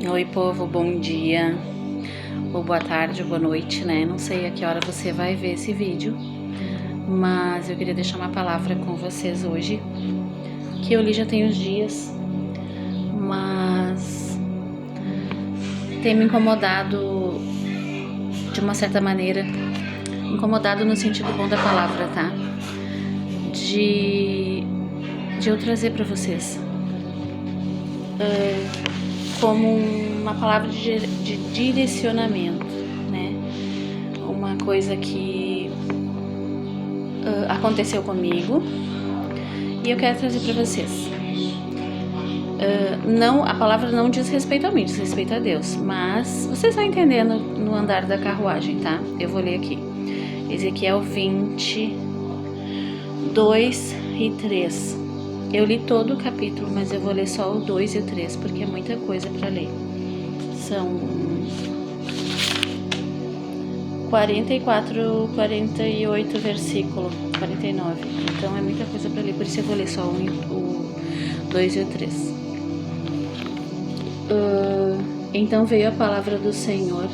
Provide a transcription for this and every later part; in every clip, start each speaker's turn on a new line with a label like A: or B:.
A: Oi, povo, bom dia, ou boa tarde, ou boa noite, né? Não sei a que hora você vai ver esse vídeo, mas eu queria deixar uma palavra com vocês hoje, que eu li já tem uns dias, mas tem me incomodado de uma certa maneira, incomodado no sentido bom da palavra, tá? De eu trazer para vocês como uma palavra de direcionamento, né? Uma coisa que aconteceu comigo e eu quero trazer para vocês. Não, a palavra não diz respeito a mim, diz respeito a Deus, mas vocês vão entendendo no andar da carruagem, tá? Eu vou ler aqui. Ezequiel 20, 2 e 3. Eu li todo o capítulo, mas eu vou ler só o 2 e o 3, porque é muita coisa para ler. São 44, 48 versículos, 49. Então é muita coisa para ler, por isso eu vou ler só o 2 e o 3. Então veio a palavra do Senhor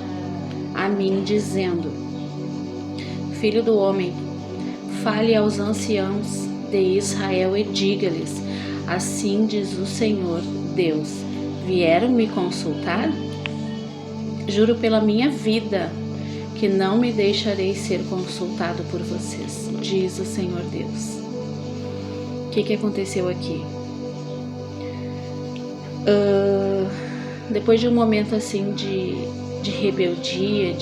A: a mim, dizendo: Filho do homem, fale aos anciãos de Israel e diga-lhes: assim diz o Senhor Deus: vieram me consultar? Juro pela minha vida que não me deixarei ser consultado por vocês, diz o Senhor Deus. O que aconteceu aqui? Depois de um momento assim de rebeldia,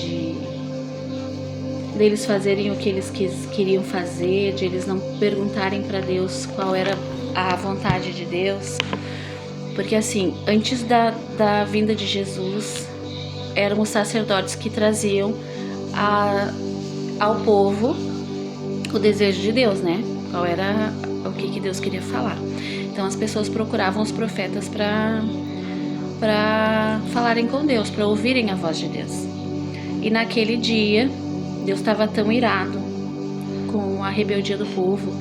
A: deles fazerem o que eles queriam fazer, de eles não perguntarem para Deus qual era a vontade de Deus, porque assim, antes da vinda de Jesus, eram os sacerdotes que traziam ao povo o desejo de Deus, né? Qual era o que Deus queria falar. Então as pessoas procuravam os profetas para falarem com Deus, para ouvirem a voz de Deus. E naquele dia, Deus estava tão irado com a rebeldia do povo,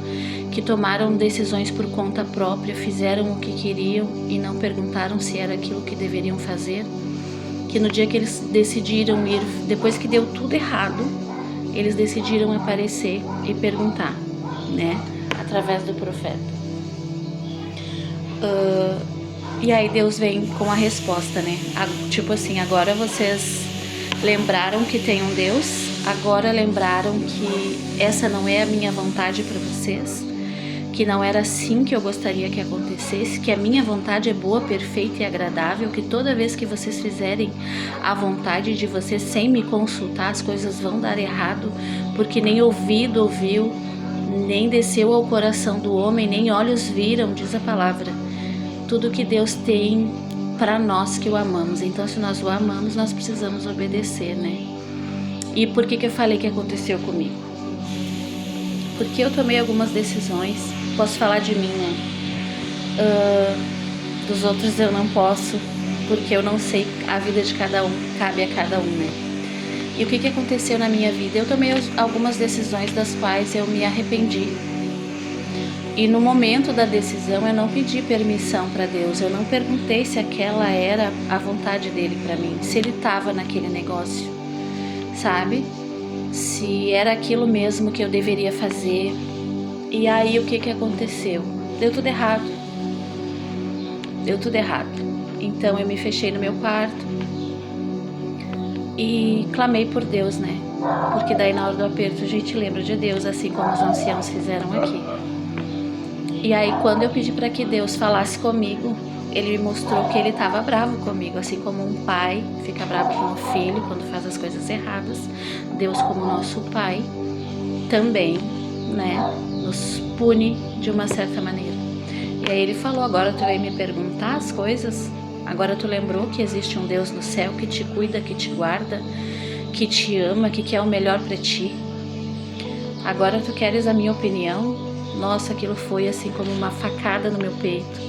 A: que tomaram decisões por conta própria, fizeram o que queriam e não perguntaram se era aquilo que deveriam fazer, que no dia que eles decidiram ir, depois que deu tudo errado, eles decidiram aparecer e perguntar, né, através do profeta. E aí Deus vem com a resposta, né? Tipo assim, agora vocês lembraram que tem um Deus, agora lembraram que essa não é a minha vontade para vocês, que não era assim que eu gostaria que acontecesse, que a minha vontade é boa, perfeita e agradável, que toda vez que vocês fizerem a vontade de vocês sem me consultar, as coisas vão dar errado, porque nem ouvido ouviu, nem desceu ao coração do homem, nem olhos viram, diz a palavra, tudo que Deus tem para nós que o amamos. Então, se nós o amamos, nós precisamos obedecer, né? E por que eu falei que aconteceu comigo? Porque eu tomei algumas decisões, posso falar de mim, né? Dos outros eu não posso, porque eu não sei, a vida de cada um cabe a cada um, né? E o que aconteceu na minha vida? Eu tomei algumas decisões das quais eu me arrependi. E no momento da decisão eu não pedi permissão para Deus, eu não perguntei se aquela era a vontade dele para mim, se ele estava naquele negócio, sabe? Se era aquilo mesmo que eu deveria fazer. E aí o que aconteceu? Deu tudo errado. Então eu me fechei no meu quarto e clamei por Deus, né? Porque daí na hora do aperto a gente lembra de Deus, assim como os anciãos fizeram aqui. E aí quando eu pedi para que Deus falasse comigo, ele me mostrou que ele estava bravo comigo, assim como um pai fica bravo com o filho quando faz as coisas erradas. Deus, como nosso pai, também, né, nos pune de uma certa maneira. E aí ele falou: agora tu veio me perguntar as coisas? Agora tu lembrou que existe um Deus no céu que te cuida, que te guarda, que te ama, que quer o melhor para ti? Agora tu queres a minha opinião? Nossa, aquilo foi assim como uma facada no meu peito.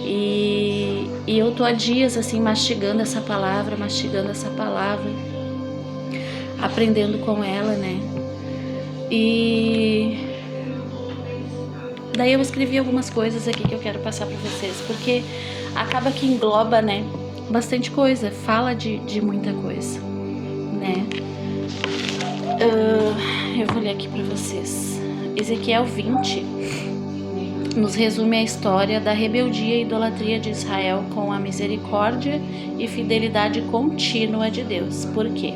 A: E eu tô há dias assim mastigando essa palavra, aprendendo com ela, né? E daí eu escrevi algumas coisas aqui que eu quero passar para vocês, porque acaba que engloba, né, bastante coisa, fala de muita coisa, né? Eu vou ler aqui para vocês. Ezequiel 20 nos resume a história da rebeldia e idolatria de Israel com a misericórdia e fidelidade contínua de Deus. Por quê?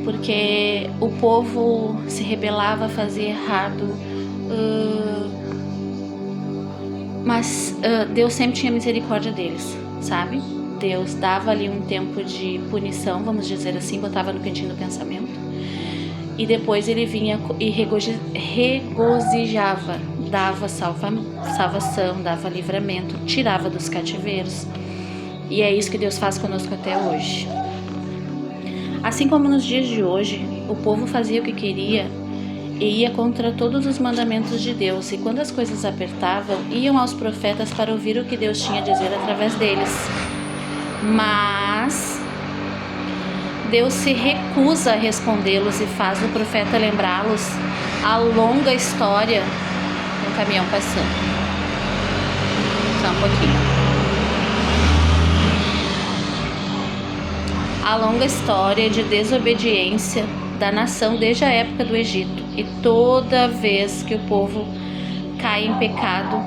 A: Porque o povo se rebelava, fazia errado, mas Deus sempre tinha misericórdia deles, sabe? Deus dava ali um tempo de punição, vamos dizer assim, botava no cantinho do pensamento, e depois ele vinha e regozijava, dava salvação, dava livramento, tirava dos cativeiros. E é isso que Deus faz conosco até hoje. Assim como nos dias de hoje, o povo fazia o que queria e ia contra todos os mandamentos de Deus, e quando as coisas apertavam, iam aos profetas para ouvir o que Deus tinha a dizer através deles. Mas Deus se recusa a respondê-los e faz o profeta lembrá-los a longa história. Um caminhão passando. Só um pouquinho. A longa história de desobediência da nação desde a época do Egito. E toda vez que o povo cai em pecado,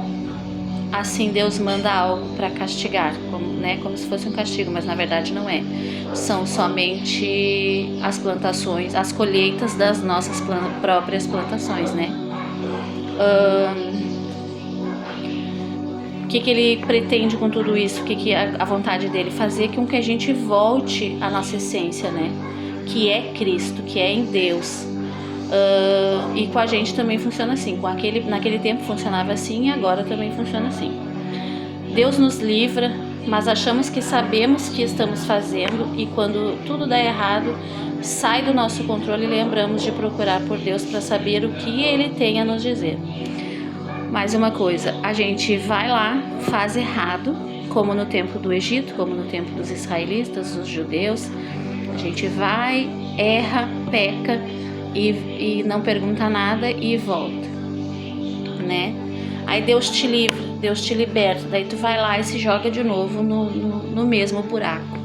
A: assim Deus manda algo para castigar, como se fosse um castigo, mas na verdade não é. São somente as plantações, as colheitas das nossas próprias plantações, né? O que ele pretende com tudo isso? O que a vontade dele? Fazer com que a gente volte à nossa essência, né? Que é Cristo, que é em Deus. E com a gente também funciona assim. Naquele tempo funcionava assim e agora também funciona assim. Deus nos livra, mas achamos que sabemos o que estamos fazendo, e quando tudo dá errado, sai do nosso controle e lembramos de procurar por Deus para saber o que Ele tem a nos dizer. Mais uma coisa, a gente vai lá, faz errado, como no tempo do Egito, como no tempo dos israelitas, dos judeus. A gente vai, erra, peca e não pergunta nada e volta, né? Aí Deus te livra, Deus te liberta, daí tu vai lá e se joga de novo no mesmo buraco,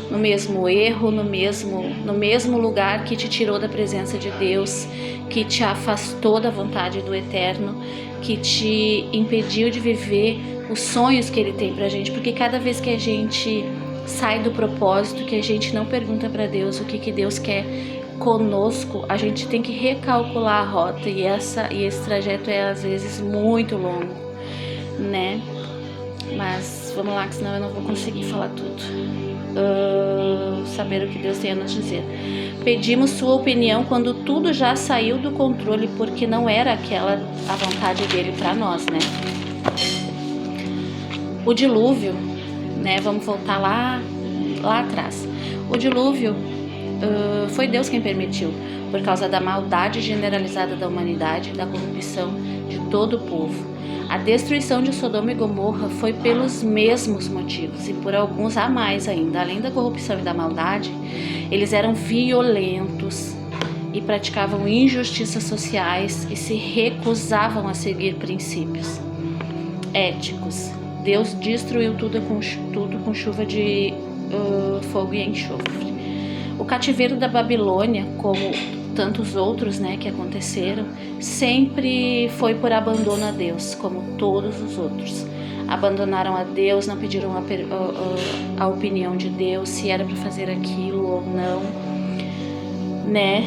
A: no mesmo erro, no mesmo lugar que te tirou da presença de Deus, que te afastou da vontade do Eterno, que te impediu de viver os sonhos que Ele tem pra gente. Porque cada vez que a gente sai do propósito, que a gente não pergunta pra Deus o que Deus quer conosco, a gente tem que recalcular a rota, e esse trajeto é às vezes muito longo, né? Mas vamos lá, que senão eu não vou conseguir falar tudo. Saber o que Deus tem a nos dizer. Pedimos sua opinião quando tudo já saiu do controle, porque não era aquela a vontade dele para nós, né? O dilúvio, né? Vamos voltar lá atrás. O dilúvio foi Deus quem permitiu, por causa da maldade generalizada da humanidade e da corrupção de todo o povo. A destruição de Sodoma e Gomorra foi pelos mesmos motivos, e por alguns a mais ainda. Além da corrupção e da maldade, eles eram violentos e praticavam injustiças sociais e se recusavam a seguir princípios éticos. Deus destruiu tudo com chuva de fogo e enxofre. O cativeiro da Babilônia, como tantos outros, né, que aconteceram, sempre foi por abandono a Deus, como todos os outros. Abandonaram a Deus, não pediram a opinião de Deus, se era para fazer aquilo ou não, né?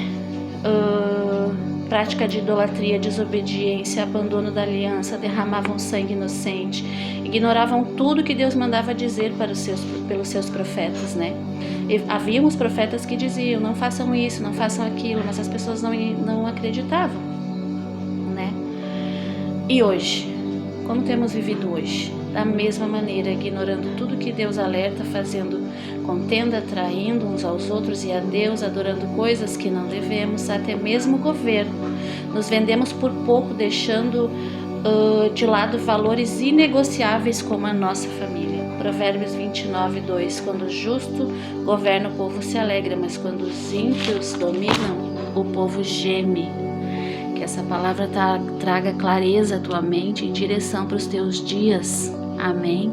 A: Prática de idolatria, desobediência, abandono da aliança, derramavam sangue inocente, ignoravam tudo que Deus mandava dizer pelos seus profetas, né? E havia uns profetas que diziam, não façam isso, não façam aquilo, mas as pessoas não acreditavam, né? E hoje, como temos vivido hoje? Da mesma maneira, ignorando tudo que Deus alerta, fazendo contenda, traindo uns aos outros e a Deus, adorando coisas que não devemos, até mesmo o governo. Nos vendemos por pouco, deixando de lado valores inegociáveis como a nossa família. Provérbios 29:2. Quando o justo governa, o povo se alegra, mas quando os ímpios dominam, o povo geme. Que essa palavra traga clareza à tua mente e direção para os teus dias. Amém.